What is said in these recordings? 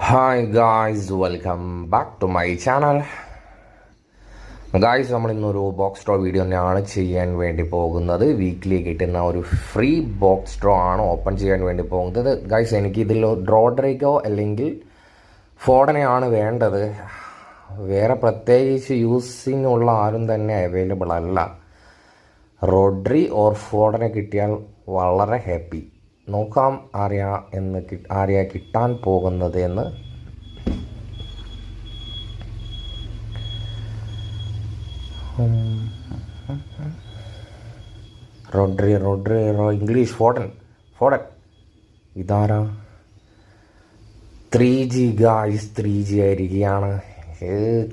Hi guys, welcome back to my channel. Guys, നമ്മൾ ഇന്നൊരു box draw video തന്നെയാണ് ചെയ്യാൻ വേണ്ടി പോകുന്നത്. വീക്കിലി കിട്ടുന്ന ഒരു ഫ്രീ ബോക്സ് ഡ്രോ ആണ് ഓപ്പൺ ചെയ്യാൻ വേണ്ടി പോകുന്നത്. ഗായ്സ്, എനിക്ക് ഇതിൽ റോഡ്രിഗോ അല്ലെങ്കിൽ ഫോഡനെയാണ് വേണ്ടത്. വേറെ പ്രത്യേകിച്ച് യൂസിങ് ഉള്ള ആരും തന്നെ അവൈലബിൾ അല്ല. റോഡ്രി ഓർ ഫോഡനെ കിട്ടിയാൽ വളരെ ഹാപ്പി. നോക്കാം ആരെയാ കിട്ടാൻ പോകുന്നത് എന്ന്. റോഡ്രി ഇംഗ്ലീഷ് ഫോഡൻ ഇതാരാ? 3G ഗായ്സ്, 3G ആയിരിക്കുകയാണ്.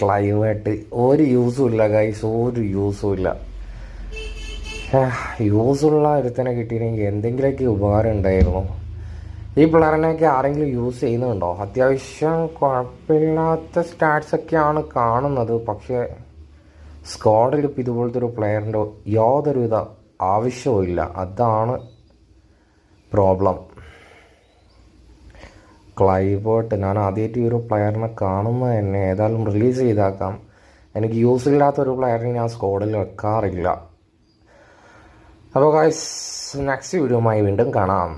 ക്ലൈമായിട്ട് ഒരു യൂസും ഇല്ല ഗായ്സ്, ഒരു യൂസും ഇല്ല. യൂസുള്ള ഒരുത്തനെ കിട്ടിയില്ലെങ്കിൽ എന്തെങ്കിലുമൊക്കെ ഉപകാരം ഉണ്ടായിരുന്നു. ഈ പ്ലെയറിനെയൊക്കെ ആരെങ്കിലും യൂസ് ചെയ്യുന്നുണ്ടോ? അത്യാവശ്യം കുഴപ്പമില്ലാത്ത സ്റ്റാറ്റ്സൊക്കെയാണ് കാണുന്നത്. പക്ഷേ സ്ക്വാഡിൽ ഇപ്പം ഇതുപോലത്തെ ഒരു പ്ലെയറിൻ്റെ യാതൊരുവിധ ആവശ്യവും ഇല്ല. അതാണ് പ്രോബ്ലം. ക്ലൈബോട്ട് ഞാൻ ആദ്യമായിട്ട് ഈ ഒരു പ്ലെയറിനെ കാണുന്നത് തന്നെ. ഏതായാലും റിലീസ് ചെയ്താക്കാം. എനിക്ക് യൂസ് ഇല്ലാത്തൊരു പ്ലെയറിനെ ഞാൻ സ്ക്വാഡിൽ വെക്കാറില്ല. അപ്പോൾ ഗായ്സ്, നെക്സ്റ്റ് വീഡിയോയുമായി വീണ്ടും കാണാം.